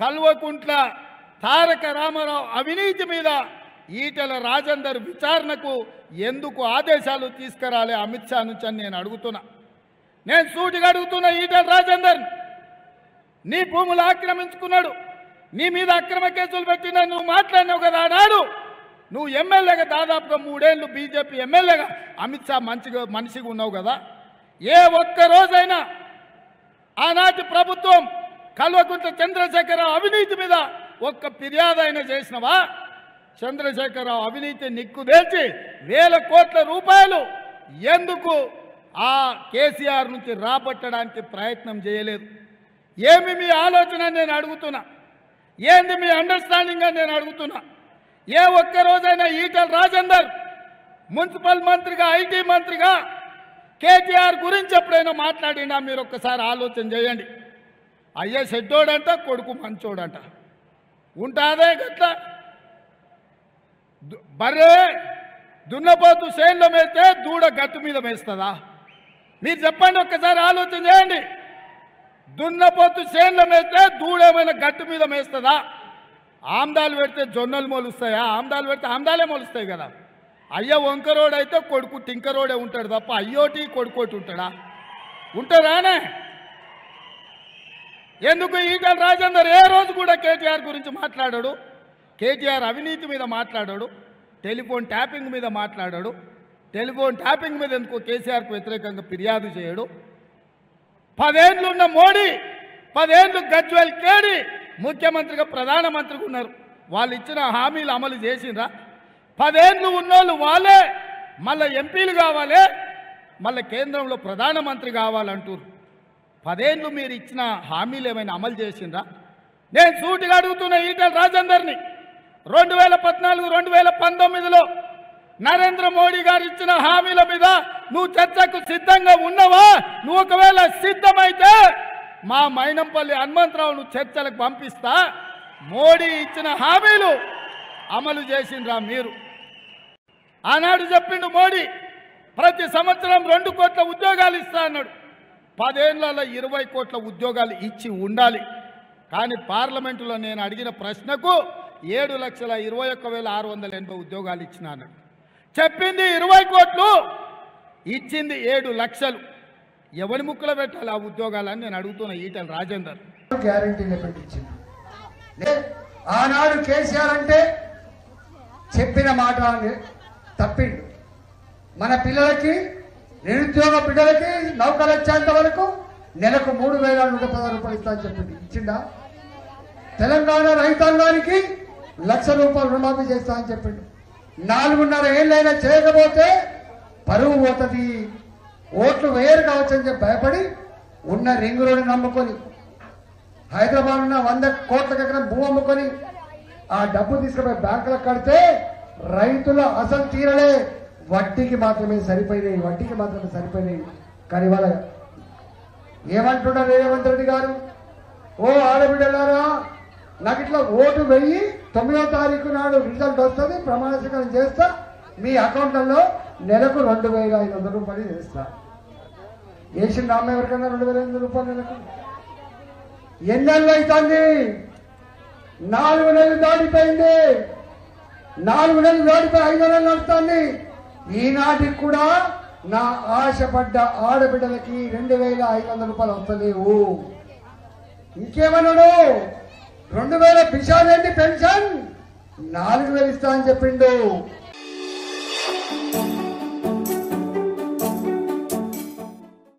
కల్వకుంట్ల తారక రామారావు అవినీతి మీద ఈటెల రాజేందర్ విచారణకు ఎందుకు ఆదేశాలు తీసుకురాలే అమిత్ షా నుంచి అని నేను అడుగుతున్నా. నేను సూటిగా అడుగుతున్నా, ఈటెల రాజేందర్ నీ భూములు ఆక్రమించుకున్నాడు, నీ మీద అక్రమ కేసులు పెట్టినా నువ్వు మాట్లాడినావు కదా. ఆనాడు నువ్వు ఎమ్మెల్యేగా దాదాపుగా 3 ఏళ్ళు బీజేపీ ఎమ్మెల్యేగా అమిత్ షా మనిషిగా ఉన్నావు కదా. ఏ ఒక్క రోజైనా ఆనాటి ప్రభుత్వం కల్వకుంట్ల చంద్రశేఖరరావు అవినీతి మీద ఒక్క ఫిర్యాదు అయినా చేసినవా? చంద్రశేఖరరావు అవినీతి నిక్కుదేల్చి వేల కోట్ల రూపాయలు ఎందుకు ఆ కేసీఆర్ నుంచి రాబట్టడానికి ప్రయత్నం చేయలేదు? ఏమి మీ ఆలోచన నేను అడుగుతున్నా, ఏంది మీ అండర్స్టాండింగ్ అని నేను అడుగుతున్నా. ఏ ఒక్క రోజైనా ఈటెల రాజేందర్ మున్సిపల్ మంత్రిగా, ఐటీ మంత్రిగా కేటీఆర్ గురించి ఎప్పుడైనా మాట్లాడినా? మీరు ఒక్కసారి ఆలోచన చేయండి. అయ్యే చెడ్డోడంట, కొడుకు మంచోడంట ఉంటాదే గట్ల. బర్రె దున్నపోతు చేనులో మేస్తే దూడ గట్టు మీద మేస్తుందా? మీరు చెప్పండి, ఒక్కసారి ఆలోచన చేయండి. దున్నపోతు చేనులో మేస్తే దూడ ఏమైనా గట్టు మీద మేస్తుందా? ఆమ్దాలు పెడితే జొన్నలు మొలుస్తాయా? ఆమ్దాలు పెడితే ఆమ్దాలే మొలుస్తాయి కదా. అయ్య వంకరోడు అయితే కొడుకు టింకరోడే ఉంటాడు తప్ప అయ్యోటి కొడుకోటి ఉంటాడా? ఉంటారానే? ఎందుకు ఈటెల రాజేందర్ ఏ రోజు కూడా కేటీఆర్ గురించి మాట్లాడాడు? కేటీఆర్ అవినీతి మీద మాట్లాడాడు, టెలిఫోన్ ట్యాపింగ్ మీద మాట్లాడాడు. టెలిఫోన్ ట్యాపింగ్ మీద ఎందుకు కేసీఆర్కు వ్యతిరేకంగా ఫిర్యాదు చేయడు? 10 ఏళ్ళు ఉన్న మోడీ 10 ఏళ్ళు గజ్వేల్ కేడి ముఖ్యమంత్రిగా ప్రధానమంత్రిగా ఉన్నారు. వాళ్ళు ఇచ్చిన హామీలు అమలు చేసిండ్రా? 10 ఏళ్ళు ఉన్నోళ్ళు వాళ్ళే మళ్ళీ ఎంపీలు కావాలి, మళ్ళీ కేంద్రంలో ప్రధానమంత్రి కావాలంటారు. 10 ఏళ్ళు మీరు ఇచ్చిన హామీలు ఏమైనా అమలు చేసిండ్రా? నేను సూటిగా అడుగుతున్న ఈటెల రాజేందర్ని, 2014, 2019లో నరేంద్ర మోడీ గారు ఇచ్చిన హామీల మీద నువ్వు చర్చకు సిద్ధంగా ఉన్నావా? నువ్వు ఒకవేళ సిద్ధమైతే మా మైనంపల్లి హనుమంతరావును చర్చలకు పంపిస్తా. మోడీ ఇచ్చిన హామీలు అమలు చేసిండ్రా మీరు? ఆనాడు చెప్పిండు మోడీ, ప్రతి సంవత్సరం 2 కోట్ల ఉద్యోగాలు ఇస్తా అన్నాడు. 10 ఏళ్లలో 20 కోట్ల ఉద్యోగాలు ఇచ్చి ఉండాలి. కానీ పార్లమెంటులో నేను అడిగిన ప్రశ్నకు 7,21,680 ఉద్యోగాలు ఇచ్చిన అన్నాడు. చెప్పింది 20 కోట్లు, ఇచ్చింది 7 లక్షలు. ఎవరి ముక్కలు పెట్టాలి ఆ ఉద్యోగాలని నేను అడుగుతున్న ఈటెల రాజేందర్. గ్యారంటీని పెట్టించింది. ఆనాడు కేసీఆర్ అంటే చెప్పిన మాట తప్పిండు. మన పిల్లలకి, నిరుద్యోగ బిడ్డలకి నౌకలు వచ్చేంత వరకు నెలకు 3,110 రూపాయలు ఇస్తా అని చెప్పింది. ఇచ్చిండా? తెలంగాణ రైతాంగానికి 1,00,000 రూపాయలు రుణమాఫీ చేస్తా అని చెప్పిండు. 4.5 ఏళ్ళైనా చేయకపోతే పరువు పోతుంది, ఓట్లు వేయరు కావచ్చని చెప్పి భయపడి ఉన్న రింగ్ రోడ్డు నమ్ముకొని, హైదరాబాద్ ఉన్న 100 కోట్ల ఎకరం భూ అమ్ముకొని ఆ డబ్బు తీసుకుపోయి బ్యాంకులకు కడితే రైతుల అసలు తీరలే, వడ్డీకి మాత్రమే సరిపోయినాయి. కానీ వాళ్ళ ఏమంటున్నారు రేవంత్ రెడ్డి గారు? ఓ ఆడబిడ్డలారా, నాకు ఇట్లా ఓటు వెయ్యి 9వ తారీఖు నాడు రిజల్ట్ వస్తుంది, ప్రమాణ స్వీకారం చేస్తా, మీ అకౌంట్లలో నెలకు 2,500 రూపాయలు చేస్తా. వేసిన రామ్మ ఎవరికన్నా 2,500 రూపాయలు నెలకు? ఎన్ని నెలలు అవుతుంది? 4 నెలలు దాటిపోయింది. 4 నెలలు దాటిపోయి 5 నెలలు నడుస్తుంది. ఈనాటికి కూడా నా ఆశపడ్డ ఆడబిడ్డలకి 2,500 రూపాయలు వస్తలేవు. ఇంకేమన్నాడు? 2,000 పిషాదేంటి పెన్షన్ 4,000 ఇస్తా అని చెప్పిండు.